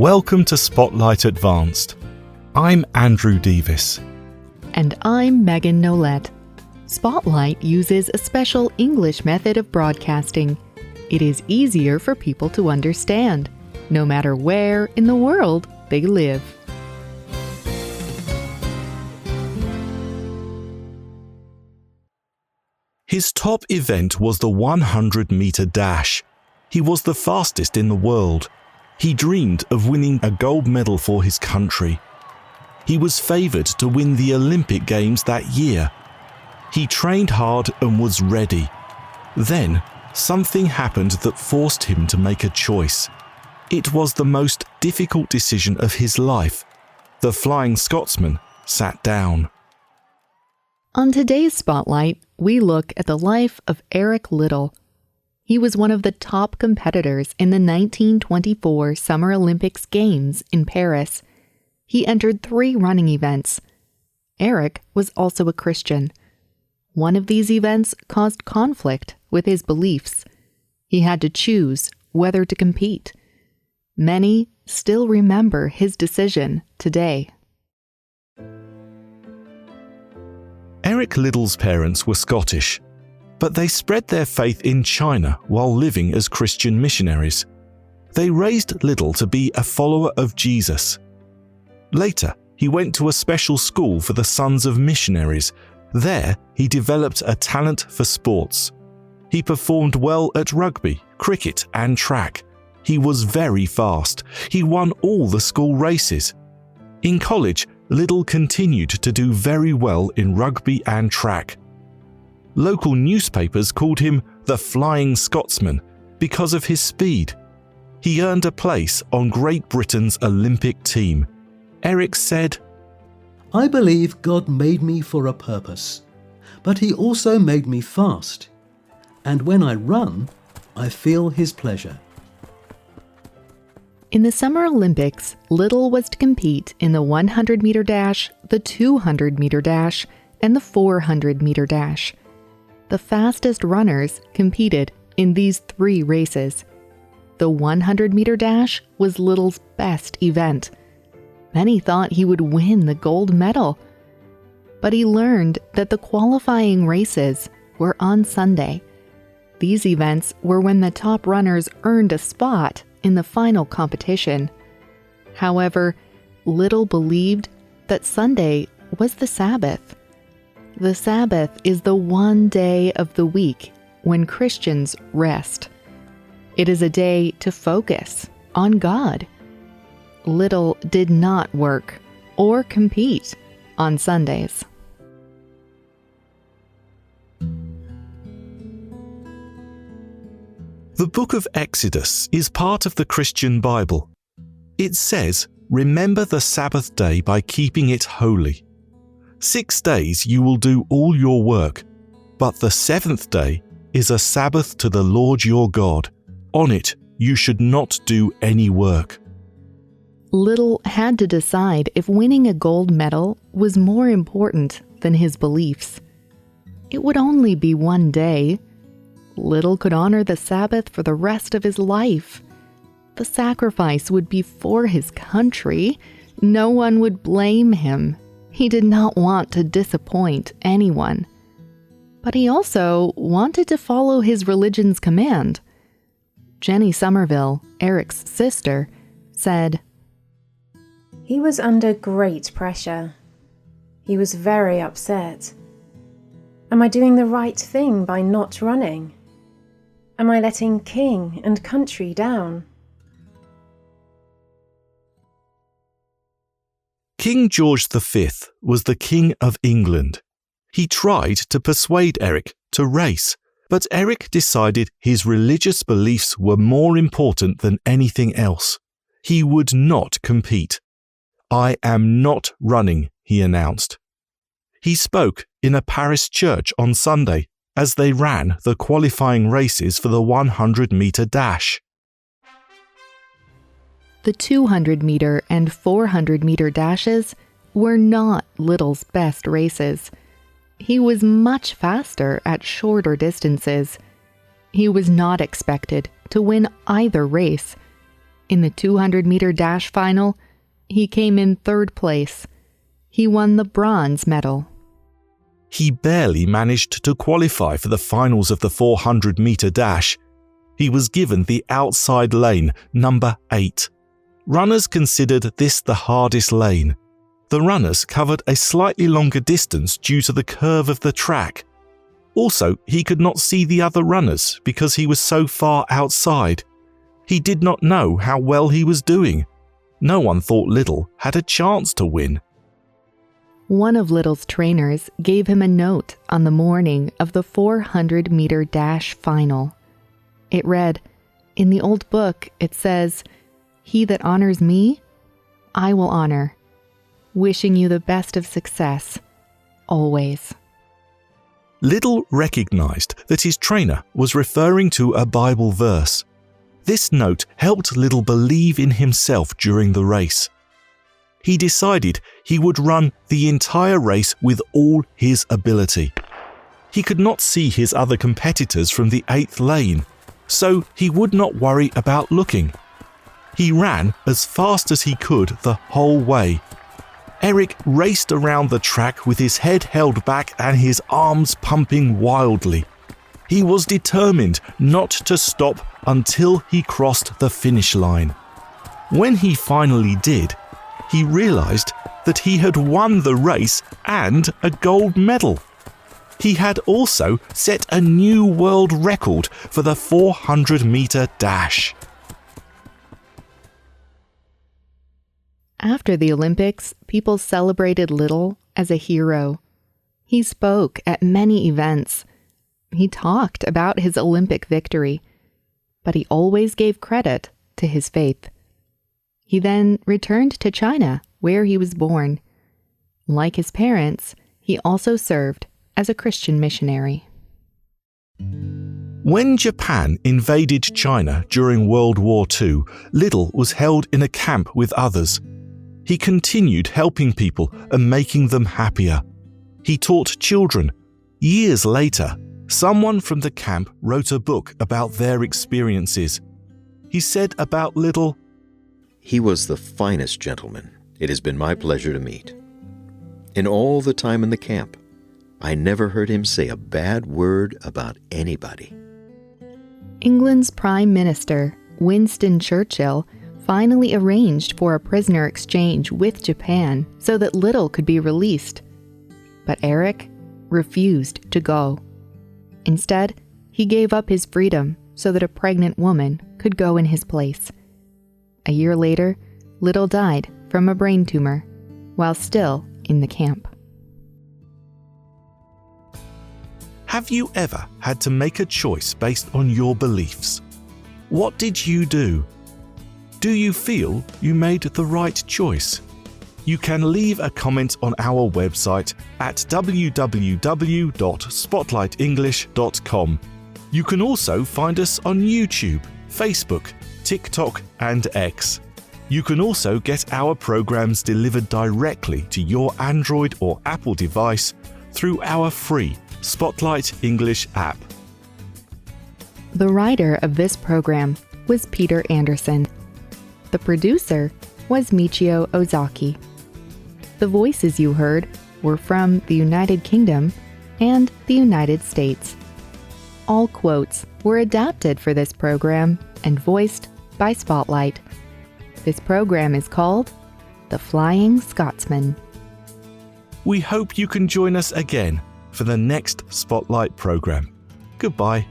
Welcome to Spotlight Advanced. I'm Andrew Devis. And I'm Megan Nollet. Spotlight uses a special English method of broadcasting. It is easier for people to understand, no matter where in the world they live. His top event was the 100-meter dash. He was the fastest in the world. He dreamed of winning a gold medal for his country. He was favoured to win the Olympic Games that year. He trained hard and was ready. Then, something happened that forced him to make a choice. It was the most difficult decision of his life. The Flying Scotsman sat down. On today's Spotlight, we look at the life of Eric Liddell. He was one of the top competitors in the 1924 Summer Olympics Games in Paris. He entered 3 running events. Eric was also a Christian. One of these events caused conflict with his beliefs. He had to choose whether to compete. Many still remember his decision today. Eric Liddell's parents were Scottish, but they spread their faith in China while living as Christian missionaries. They raised Liddell to be a follower of Jesus. Later, he went to a special school for the sons of missionaries. There, he developed a talent for sports. He performed well at rugby, cricket, and track. He was very fast. He won all the school races. In college, Liddell continued to do very well in rugby and track. Local newspapers called him the Flying Scotsman because of his speed. He earned a place on Great Britain's Olympic team. Eric said, "I believe God made me for a purpose, but He also made me fast. And when I run, I feel His pleasure." In the Summer Olympics, Liddell was to compete in the 100-meter dash, the 200-meter dash, and the 400-meter dash. The fastest runners competed in these 3 races. The 100-meter dash was Liddell's best event. Many thought he would win the gold medal. But he learned that the qualifying races were on Sunday. These events were when the top runners earned a spot in the final competition. However, Liddell believed that Sunday was the Sabbath. The Sabbath is the one day of the week when Christians rest. It is a day to focus on God. Liddell did not work or compete on Sundays. The book of Exodus is part of the Christian Bible. It says, "Remember the Sabbath day by keeping it holy. 6 days you will do all your work, but the 7th day is a Sabbath to the Lord your God. On it you should not do any work." Liddell had to decide if winning a gold medal was more important than his beliefs. It would only be one day. Liddell could honor the Sabbath for the rest of his life. The sacrifice would be for his country. No one would blame him. He did not want to disappoint anyone. But he also wanted to follow his religion's command. Jenny Somerville, Eric's sister, said, "He was under great pressure. He was very upset. Am I doing the right thing by not running? Am I letting king and country down?" King George V was the King of England. He tried to persuade Eric to race, but Eric decided his religious beliefs were more important than anything else. He would not compete. "I am not running," he announced. He spoke in a Paris church on Sunday as they ran the qualifying races for the 100-meter dash. The 200-meter and 400-meter dashes were not Liddell's best races. He was much faster at shorter distances. He was not expected to win either race. In the 200-meter dash final, he came in third place. He won the bronze medal. He barely managed to qualify for the finals of the 400-meter dash. He was given the outside lane, number 8. Runners considered this the hardest lane. The runners covered a slightly longer distance due to the curve of the track. Also, he could not see the other runners because he was so far outside. He did not know how well he was doing. No one thought Little had a chance to win. One of Little's trainers gave him a note on the morning of the 400-meter dash final. It read, "In the old book, it says, 'He that honors me, I will honor. Wishing you the best of success, always.'" Little recognized that his trainer was referring to a Bible verse. This note helped Little believe in himself during the race. He decided he would run the entire race with all his ability. He could not see his other competitors from the 8th lane, so he would not worry about looking. He ran as fast as he could the whole way. Eric raced around the track with his head held back and his arms pumping wildly. He was determined not to stop until he crossed the finish line. When he finally did, he realized that he had won the race and a gold medal. He had also set a new world record for the 400-meter dash. After the Olympics, people celebrated Little as a hero. He spoke at many events. He talked about his Olympic victory, but he always gave credit to his faith. He then returned to China, where he was born. Like his parents, he also served as a Christian missionary. When Japan invaded China during World War II, Little was held in a camp with others. He continued helping people and making them happier. He taught children. Years later, someone from the camp wrote a book about their experiences. He said about Little, "He was the finest gentleman it has been my pleasure to meet. In all the time in the camp, I never heard him say a bad word about anybody." England's Prime Minister, Winston Churchill, finally arranged for a prisoner exchange with Japan so that Little could be released. But Eric refused to go. Instead, he gave up his freedom so that a pregnant woman could go in his place. A year later, Little died from a brain tumor while still in the camp. have you ever had to make a choice based on your beliefs? What did you do? Do you feel you made the right choice? You can leave a comment on our website at www.spotlightenglish.com. You can also find us on YouTube, Facebook, TikTok and X. You can also get our programs delivered directly to your Android or Apple device through our free Spotlight English app. The writer of this program was Peter Anderson. The producer was Michio Ozaki. The voices you heard were from the United Kingdom and the United States. All quotes were adapted for this program and voiced by Spotlight. This program is called The Flying Scotsman. We hope you can join us again for the next Spotlight program. Goodbye.